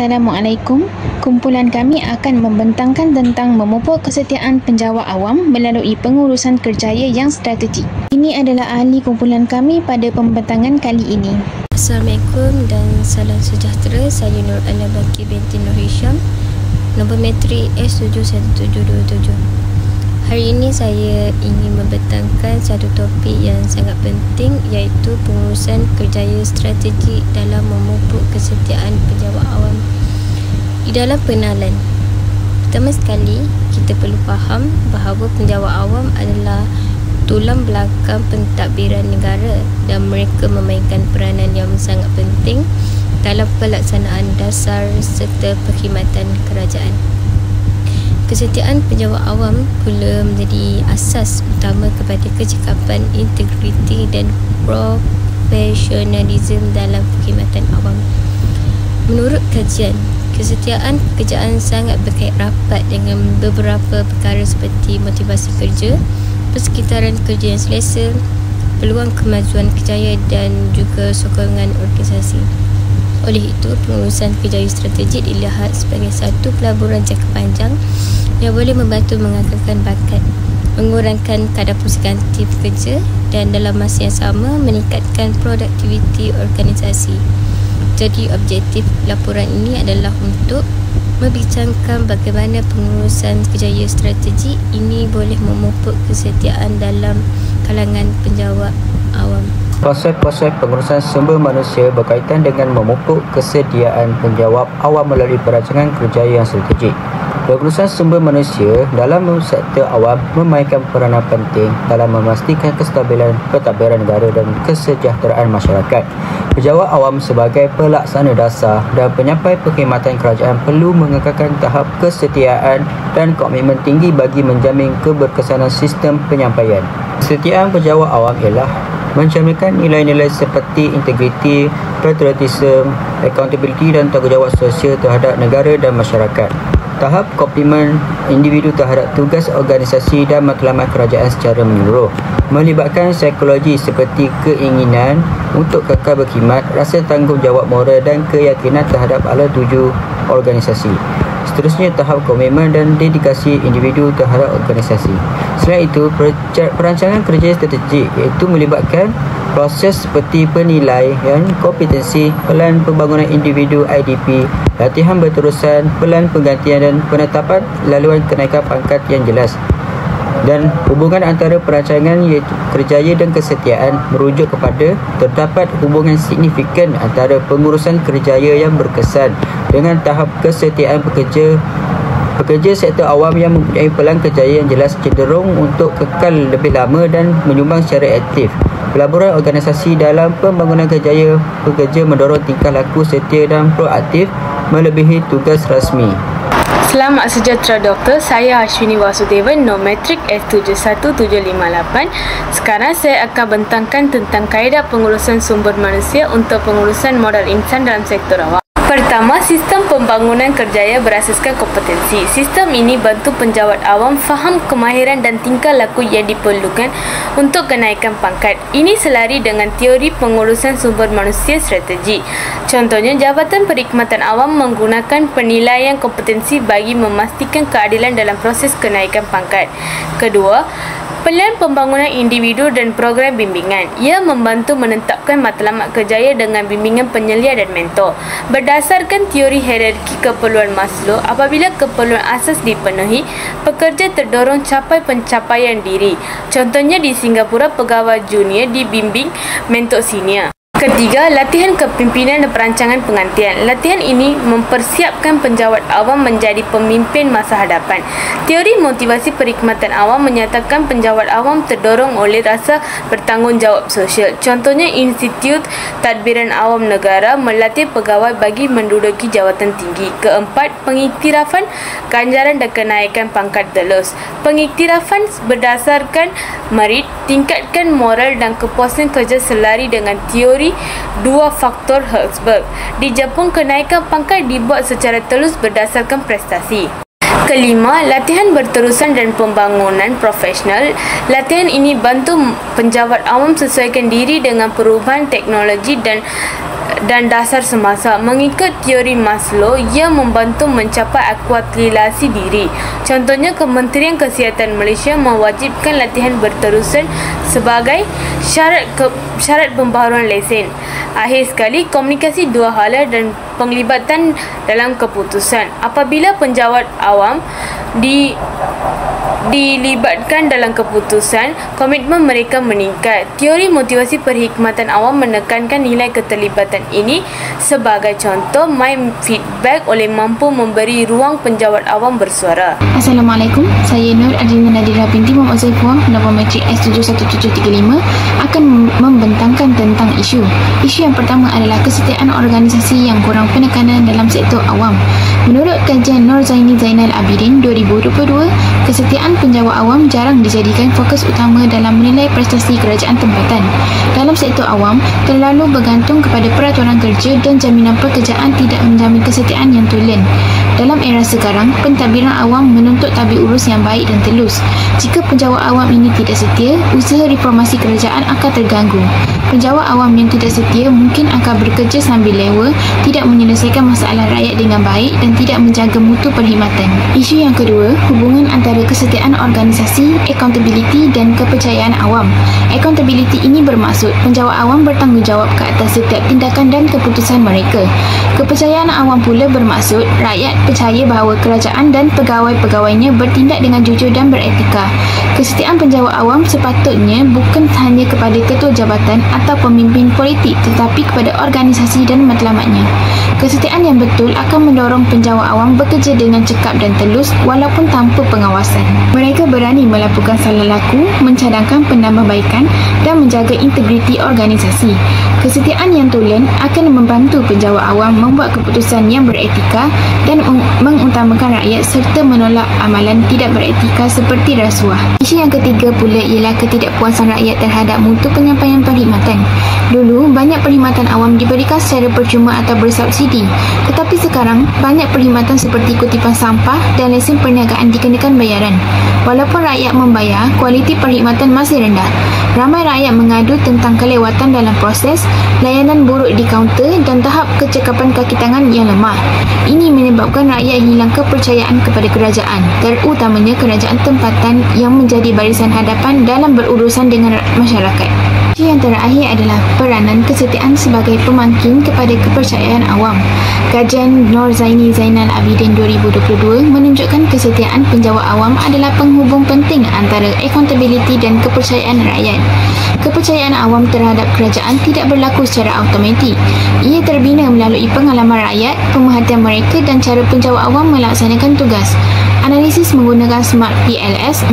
Assalamualaikum. Kumpulan kami akan membentangkan tentang memupuk kesetiaan penjawat awam melalui pengurusan kerjaya yang strategik. Ini adalah ahli kumpulan kami pada pembentangan kali ini. Assalamualaikum dan salam sejahtera. Saya Nur Anabaki binti Nur Hisham, nombor matrik S71727. Hari ini saya ingin membentangkan satu topik yang sangat penting, iaitu pengurusan kerjaya strategik dalam memupuk kesetiaan penjawat awam. Di dalam pengenalan, pertama sekali kita perlu faham bahawa penjawat awam adalah tulang belakang pentadbiran negara dan mereka memainkan peranan yang sangat penting dalam pelaksanaan dasar serta perkhidmatan kerajaan. Kesetiaan penjawat awam pula menjadi asas utama kepada kecekapan, integriti dan profesionalisme dalam perkhidmatan awam. Menurut kajian, kesetiaan pekerjaan sangat berkait rapat dengan beberapa perkara seperti motivasi kerja, persekitaran kerja yang selesa, peluang kemajuan kerjaya dan juga sokongan organisasi. Oleh itu, pengurusan kerjaya strategik dilihat sebagai satu pelaburan jangka panjang yang boleh membantu mengekalkan bakat, mengurangkan kadar fungsi ganti pekerja dan dalam masa yang sama meningkatkan produktiviti organisasi. Jadi, objektif laporan ini adalah untuk membincangkan bagaimana pengurusan kerjaya strategik ini boleh memupuk kesetiaan dalam kalangan penjawat awam. Proses-proses pengurusan sumber manusia berkaitan dengan memupuk kesediaan penjawat awam melalui perancangan kerjaya yang strategik. Pengurusan sumber manusia dalam sektor awam memainkan peranan penting dalam memastikan kestabilan pentadbiran negara dan kesejahteraan masyarakat. Penjawat awam sebagai pelaksana dasar dan penyampai perkhidmatan kerajaan perlu mengekalkan tahap kesetiaan dan komitmen tinggi bagi menjamin keberkesanan sistem penyampaian. Kesetiaan penjawat awam ialah mencerminkan nilai-nilai seperti integriti, patriotisme, accountability dan tanggungjawab sosial terhadap negara dan masyarakat. Tahap komitmen individu terhadap tugas organisasi dan matlamat kerajaan secara menyeluruh, melibatkan psikologi seperti keinginan untuk kekal berkhidmat, rasa tanggungjawab moral dan keyakinan terhadap ala tuju organisasi. Seterusnya, tahap komitmen dan dedikasi individu terhadap organisasi. Selain itu, perancangan kerja strategik iaitu melibatkan proses seperti penilaian kompetensi, pelan pembangunan individu IDP, latihan berterusan, pelan penggantian dan penetapan laluan kenaikan pangkat yang jelas. Dan hubungan antara perancangan iaitu kerjaya dan kesetiaan merujuk kepada terdapat hubungan signifikan antara pengurusan kerjaya yang berkesan dengan tahap kesetiaan pekerja sektor awam yang mempunyai pelan kerjaya yang jelas cenderung untuk kekal lebih lama dan menyumbang secara aktif. Pelaburan organisasi dalam pembangunan kerjaya pekerja mendorong tingkah laku setia dan proaktif melebihi tugas rasmi. Selamat sejahtera Doktor, saya Ashwini Wasudevan, nombor matrik S71758. Sekarang saya akan bentangkan tentang kaedah pengurusan sumber manusia untuk pengurusan modal insan dalam sektor awam. Pertama, sistem pembangunan kerjaya berasaskan kompetensi. Sistem ini bantu penjawat awam faham kemahiran dan tingkah laku yang diperlukan untuk kenaikan pangkat. Ini selari dengan teori pengurusan sumber manusia strategik. Contohnya, Jabatan Perkhidmatan Awam menggunakan penilaian kompetensi bagi memastikan keadilan dalam proses kenaikan pangkat. Kedua, pelan pembangunan individu dan program bimbingan. Ia membantu menetapkan matlamat kerjaya dengan bimbingan penyelia dan mentor. Berdasarkan teori hierarki keperluan Maslow, apabila keperluan asas dipenuhi, pekerja terdorong capai pencapaian diri. Contohnya di Singapura, pegawai junior dibimbing mentor senior. Ketiga, latihan kepimpinan dan perancangan pengantian. Latihan ini mempersiapkan penjawat awam menjadi pemimpin masa hadapan. Teori motivasi perkhidmatan awam menyatakan penjawat awam terdorong oleh rasa bertanggungjawab sosial. Contohnya, Institut Tadbiran Awam Negara melatih pegawai bagi menduduki jawatan tinggi. Keempat, pengiktirafan ganjaran dan kenaikan pangkat telus. Pengiktirafan berdasarkan merit, tingkatkan moral dan kepuasan kerja selari dengan teori dua faktor Hertzberg. Di Jepun, kenaikan pangkat dibuat secara telus berdasarkan prestasi. Kelima, latihan berterusan dan pembangunan profesional. Latihan ini bantu penjawat awam sesuaikan diri dengan perubahan teknologi dan dan dasar semasa. Mengikut teori Maslow, ia membantu mencapai akuatilasi diri. Contohnya, Kementerian Kesihatan Malaysia mewajibkan latihan berterusan sebagai syarat pembaharuan lesen. Akhir sekali, komunikasi dua hala dan penglibatan dalam keputusan. Apabila penjawat awam dilibatkan dalam keputusan, komitmen mereka meningkat. Teori motivasi perkhidmatan awam menekankan nilai keterlibatan ini. Sebagai contoh, My Feedback oleh mampu memberi ruang penjawat awam bersuara. Assalamualaikum, saya Nur Adina Nadira binti Muhammad Zaifuah, nombor metrik S71735 akan membentangkan tentang isu. Isu yang pertama adalah kesetiaan organisasi yang kurang penekanan dalam sektor awam. Menurut kajian Nur Zaini Zainal Abidin 2022, kesetiaan penjawat awam jarang dijadikan fokus utama dalam menilai prestasi kerajaan tempatan. Dalam sektor awam, terlalu bergantung kepada peraturan kerja dan jaminan pekerjaan tidak menjamin kesetiaan yang tulen. Dalam era sekarang, pentadbiran awam menuntut tabir urus yang baik dan telus. Jika penjawat awam ini tidak setia, usaha reformasi kerajaan akan terganggu. Penjawat awam yang tidak setia mungkin akan bekerja sambil lewa, tidak menyelesaikan masalah rakyat dengan baik dan tidak menjaga mutu perkhidmatan. Isu yang kedua, hubungan antara kesetiaan organisasi, accountability dan kepercayaan awam. Accountability ini bermaksud penjawat awam bertanggungjawab ke atas setiap tindakan dan keputusan mereka. Kepercayaan awam pula bermaksud rakyat percaya bahawa kerajaan dan pegawai-pegawainya bertindak dengan jujur dan beretika. Kesetiaan penjawat awam sepatutnya bukan hanya kepada ketua jabatan atau pemimpin politik tetapi kepada organisasi dan matlamatnya. Kesetiaan yang betul akan mendorong penjawat awam bekerja dengan cekap dan telus walaupun tanpa pengawasan. Mereka berani melaporkan salah laku, mencadangkan penambahbaikan dan menjaga integriti organisasi. Kesetiaan yang tulen akan membantu penjawat awam membuat keputusan yang beretika dan mengutamakan rakyat serta menolak amalan tidak beretika seperti rasuah. Isu yang ketiga pula ialah ketidakpuasan rakyat terhadap mutu penyampaian perkhidmatan. Dulu, banyak perkhidmatan awam diberikan secara percuma atau bersubsidi. Tetapi sekarang, banyak perkhidmatan seperti kutipan sampah dan lesen perniagaan dikenakan bayaran. Walaupun rakyat membayar, kualiti perkhidmatan masih rendah. Ramai rakyat mengadu tentang kelewatan dalam proses, layanan buruk di kaunter dan tahap kecekapan kaki tangan yang lemah. Ini menyebabkan rakyat hilang kepercayaan kepada kerajaan, terutamanya kerajaan tempatan yang menjadi barisan hadapan dalam berurusan dengan masyarakat. Yang terakhir adalah peranan kesetiaan sebagai pemangkin kepada kepercayaan awam. Kajian Nur Zaini Zainal Abidin 2022 menunjukkan kesetiaan penjawat awam adalah penghubung penting antara accountability dan kepercayaan rakyat. Kepercayaan awam terhadap kerajaan tidak berlaku secara automatik. Ia terbina melalui pengalaman rakyat, pemerhatian mereka dan cara penjawat awam melaksanakan tugas. Analisis menggunakan Smart PLS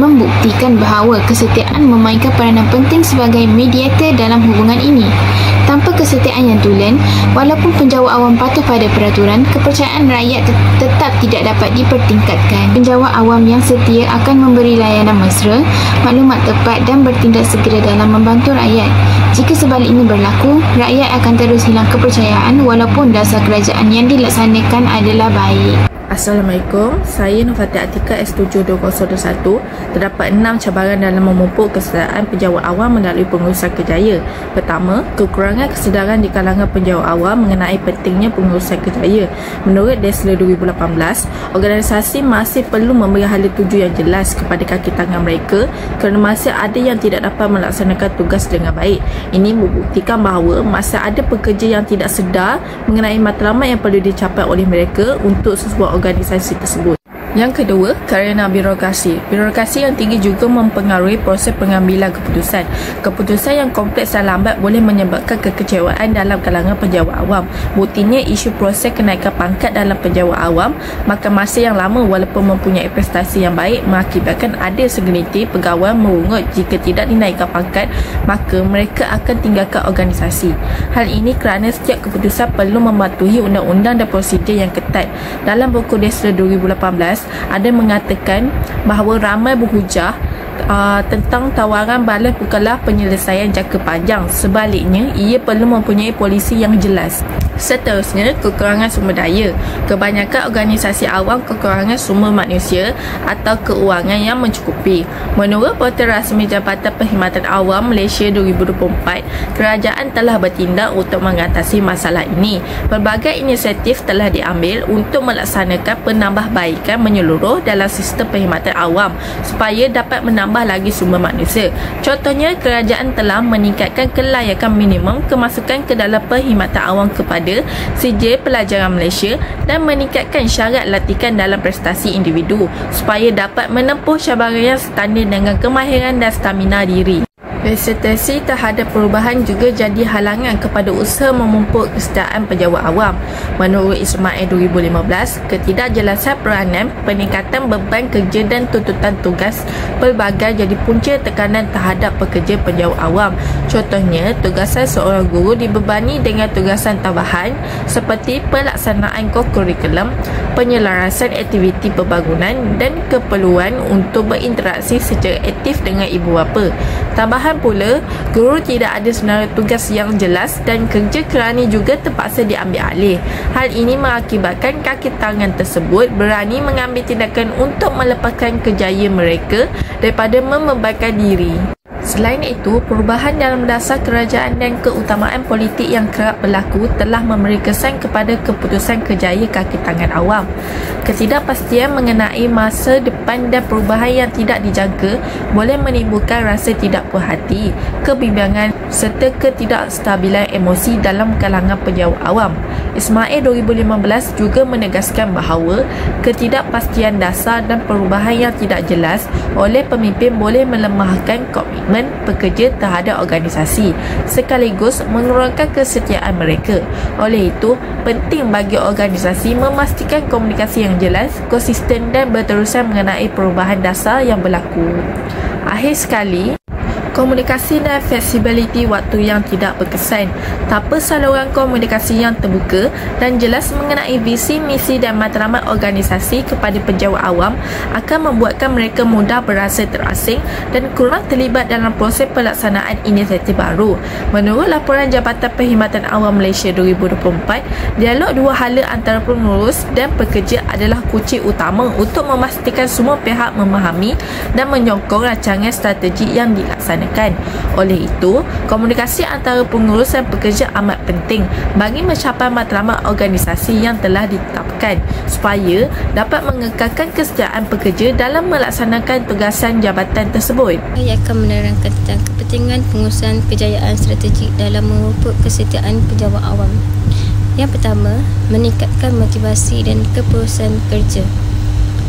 membuktikan bahawa kesetiaan memainkan peranan penting sebagai mediator dalam hubungan ini. Tanpa kesetiaan yang tulen, walaupun penjawat awam patuh pada peraturan, kepercayaan rakyat tetap tidak dapat dipertingkatkan. Penjawat awam yang setia akan memberi layanan mesra, maklumat tepat dan bertindak segera dalam membantu rakyat. Jika sebaliknya berlaku, rakyat akan terus hilang kepercayaan walaupun dasar kerajaan yang dilaksanakan adalah baik. Assalamualaikum, saya Nurfatia Atika S72021. Terdapat 6 cabaran dalam memupuk kesadaran penjawat awam melalui pengurusan kerjaya. Pertama, kekurangan kesedaran di kalangan penjawat awam mengenai pentingnya pengurusan kerjaya. Menurut Desler 2018, organisasi masih perlu memberi hala tuju yang jelas kepada kaki tangan mereka kerana masih ada yang tidak dapat melaksanakan tugas dengan baik. Ini membuktikan bahawa masih ada pekerja yang tidak sedar mengenai matlamat yang perlu dicapai oleh mereka untuk sebuah organisasi tersebut. Yang kedua, kerana birokrasi. Birokrasi yang tinggi juga mempengaruhi proses pengambilan keputusan. Keputusan yang kompleks dan lambat boleh menyebabkan kekecewaan dalam kalangan penjawat awam. Buktinya, isu proses kenaikan pangkat dalam penjawat awam makan masa yang lama walaupun mempunyai prestasi yang baik mengakibatkan ada segelintir pegawai merungut jika tidak dinaikkan pangkat, maka mereka akan tinggalkan organisasi. Hal ini kerana setiap keputusan perlu mematuhi undang-undang dan prosedur yang ketat. Dalam buku Desler 2018, ada mengatakan bahawa ramai berhujah tentang tawaran balas bukanlah penyelesaian jangka panjang. Sebaliknya, ia perlu mempunyai polisi yang jelas. Seterusnya, kekurangan sumber daya. Kebanyakan organisasi awam kekurangan sumber manusia atau keuangan yang mencukupi. Menurut portal rasmi Jabatan Perkhidmatan Awam Malaysia 2024, kerajaan telah bertindak untuk mengatasi masalah ini. Pelbagai inisiatif telah diambil untuk melaksanakan penambahbaikan menyeluruh dalam sistem perkhidmatan awam supaya dapat menambah lagi sumber manusia. Contohnya, kerajaan telah meningkatkan kelayakan minimum kemasukan ke dalam perkhidmatan awam kepada sijil pelajaran Malaysia dan meningkatkan syarat latihan dalam prestasi individu supaya dapat menempuh cabaran yang setanding dengan kemahiran dan stamina diri. Resistensi terhadap perubahan juga jadi halangan kepada usaha memupuk kesejahteraan pejabat awam. Menurut Ismail 2015, ketidakjelasan peranan, peningkatan beban kerja dan tuntutan tugas pelbagai jadi punca tekanan terhadap pekerja pejabat awam. Contohnya, tugasan seorang guru dibebani dengan tugasan tambahan seperti pelaksanaan kurikulum, penyelarasan aktiviti pembangunan dan keperluan untuk berinteraksi secara aktif dengan ibu bapa. Tambahan pula, guru tidak ada senarai tugas yang jelas dan kerja kerani juga terpaksa diambil alih. Hal ini mengakibatkan kaki tangan tersebut berani mengambil tindakan untuk melepaskan kejayaan mereka daripada membebankan diri. Selain itu, perubahan dalam dasar kerajaan dan keutamaan politik yang kerap berlaku telah memberi kesan kepada keputusan kerjaya kaki tangan awam. Ketidakpastian mengenai masa depan dan perubahan yang tidak dijaga boleh menimbulkan rasa tidak puas hati, kebimbangan serta ketidakstabilan emosi dalam kalangan pejabat awam. Ismail 2015 juga menegaskan bahawa ketidakpastian dasar dan perubahan yang tidak jelas oleh pemimpin boleh melemahkan komitmen pekerja terhadap organisasi sekaligus mengurangkan kesetiaan mereka. Oleh itu, penting bagi organisasi memastikan komunikasi yang jelas, konsisten dan berterusan mengenai perubahan dasar yang berlaku. Akhir sekali, komunikasi dan fleksibiliti waktu yang tidak berkesan. Tanpa saluran komunikasi yang terbuka dan jelas mengenai visi, misi dan matlamat organisasi kepada pejabat awam akan membuatkan mereka mudah berasa terasing dan kurang terlibat dalam proses pelaksanaan inisiatif baru. Menurut laporan Jabatan Perkhidmatan Awam Malaysia 2024, dialog dua hala antara pengurus dan pekerja adalah kunci utama untuk memastikan semua pihak memahami dan menyokong rancangan strategi yang dilaksanakan. Oleh itu, komunikasi antara pengurus dan pekerja amat penting bagi mencapai matlamat organisasi yang telah ditetapkan supaya dapat mengekalkan kesejahteraan pekerja dalam melaksanakan tugasan jabatan tersebut. Saya akan menerangkan tentang kepentingan pengurusan kejayaan strategik dalam memupuk kesetiaan pejabat awam. Yang pertama, meningkatkan motivasi dan kepuasan kerja.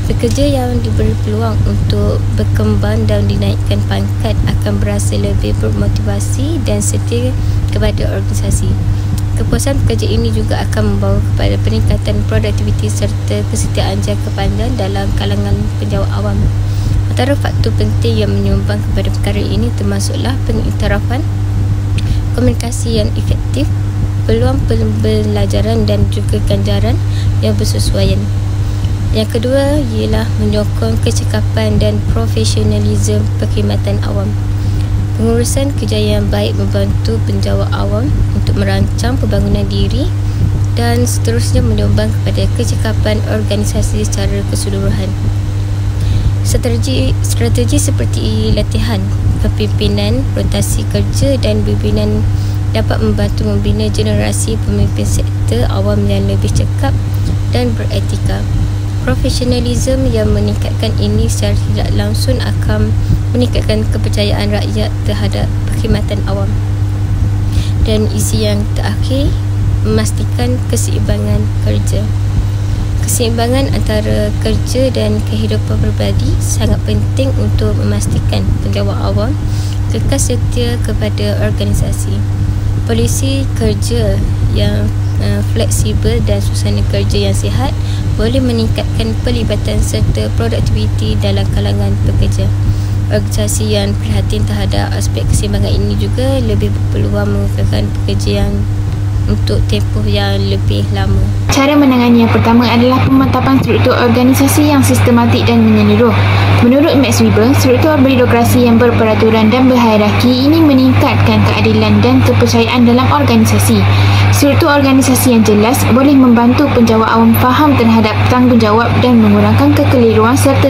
Pekerja yang diberi peluang untuk berkembang dan dinaikkan pangkat akan berasa lebih bermotivasi dan setia kepada organisasi. Kepuasan pekerja ini juga akan membawa kepada peningkatan produktiviti serta kesetiaan jangka panjang dalam kalangan pejabat awam. Antara faktor penting yang menyumbang kepada perkara ini termasuklah pengiktirafan, komunikasi yang efektif, peluang pembelajaran dan juga ganjaran yang bersesuaian. Yang kedua ialah menyokong kecekapan dan profesionalisme perkhidmatan awam. Pengurusan kejayaan yang baik membantu penjawat awam untuk merancang pembangunan diri dan seterusnya menyumbang kepada kecekapan organisasi secara keseluruhan. Strategi seperti latihan, kepimpinan, rotasi kerja dan bimbingan dapat membantu membina generasi pemimpin sektor awam yang lebih cekap dan beretika. Profesionalisme yang meningkatkan ini secara tidak langsung akan meningkatkan kepercayaan rakyat terhadap perkhidmatan awam. Dan isi yang terakhir, memastikan keseimbangan kerja. Keseimbangan antara kerja dan kehidupan peribadi sangat penting untuk memastikan pejabat awam kekal setia kepada organisasi. Polisi kerja yang fleksibel dan suasana kerja yang sihat boleh meningkatkan pelibatan serta produktiviti dalam kalangan pekerja. Organisasi yang perhatian terhadap aspek keseimbangan ini juga lebih berpeluang mengekalkan pekerja yang untuk tempoh yang lebih lama. Cara menangani yang pertama adalah pemantapan struktur organisasi yang sistematik dan menyeluruh. Menurut Max Weber, struktur birokrasi yang berperaturan dan berhierarki ini meningkatkan keadilan dan kepercayaan dalam organisasi. Struktur organisasi yang jelas boleh membantu penjawat awam faham terhadap tanggungjawab dan mengurangkan kekeliruan serta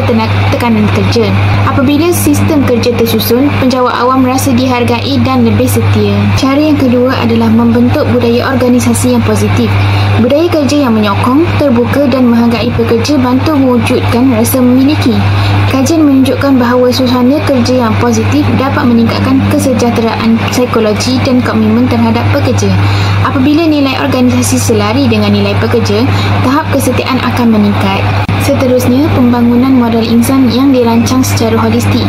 tekanan kerja. Apabila sistem kerja tersusun, penjawat awam rasa dihargai dan lebih setia. Cara yang kedua adalah membentuk budaya organisasi yang positif. Budaya kerja yang menyokong, terbuka dan menghargai pekerja bantu mewujudkan rasa memiliki. Kajian menunjukkan bahawa suasana kerja yang positif dapat meningkatkan kesejahteraan psikologi dan komitmen terhadap pekerja. Apabila nilai organisasi selari dengan nilai pekerja, tahap kesetiaan akan meningkat. Seterusnya, pembangunan modal insan yang dirancang secara holistik.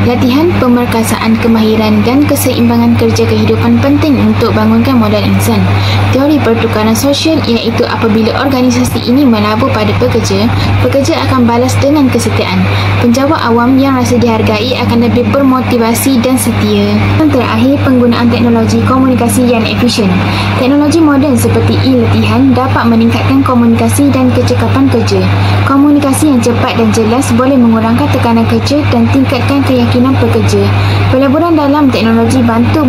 Latihan pemerkasaan kemahiran dan keseimbangan kerja kehidupan penting untuk bangunkan modal insan. Teori pertukaran sosial iaitu apabila organisasi ini melabur pada pekerja, pekerja akan balas dengan kesetiaan. Penjawat awam yang rasa dihargai akan lebih bermotivasi dan setia. Dan terakhir, penggunaan teknologi komunikasi yang efisien. Teknologi moden seperti e-latihan dapat meningkatkan komunikasi dan kecekapan kerja. Komunikasi yang cepat dan jelas boleh mengurangkan tekanan kerja dan tingkatkan keyakinan pekerja. Peleburan dalam teknologi bantu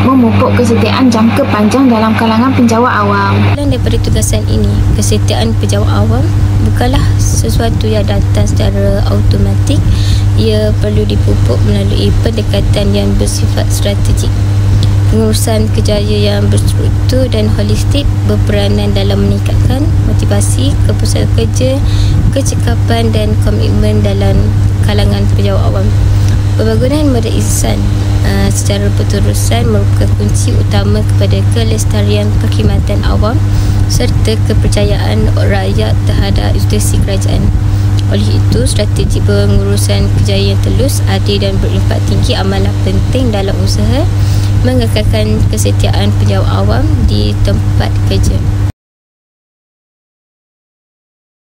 memupuk kesetiaan jangka panjang dalam kalangan penjawat awam. Dan daripada tugasan ini, kesetiaan penjawat awam bukanlah sesuatu yang datang secara automatik. Ia perlu dipupuk melalui pendekatan yang bersifat strategik. Pengurusan kerjaya yang berstruktur dan holistik berperanan dalam meningkatkan motivasi, kepuasan kerja, kecekapan dan komitmen dalam kalangan penjawat awam. Pembangunan modal insan secara berterusan merupakan kunci utama kepada kelestarian perkhidmatan awam serta kepercayaan rakyat terhadap institusi kerajaan. Oleh itu, strategi pengurusan kerjaya yang telus, adil dan berimpak tinggi amatlah penting dalam usaha mengekalkan kesetiaan penjawat awam di tempat kerja.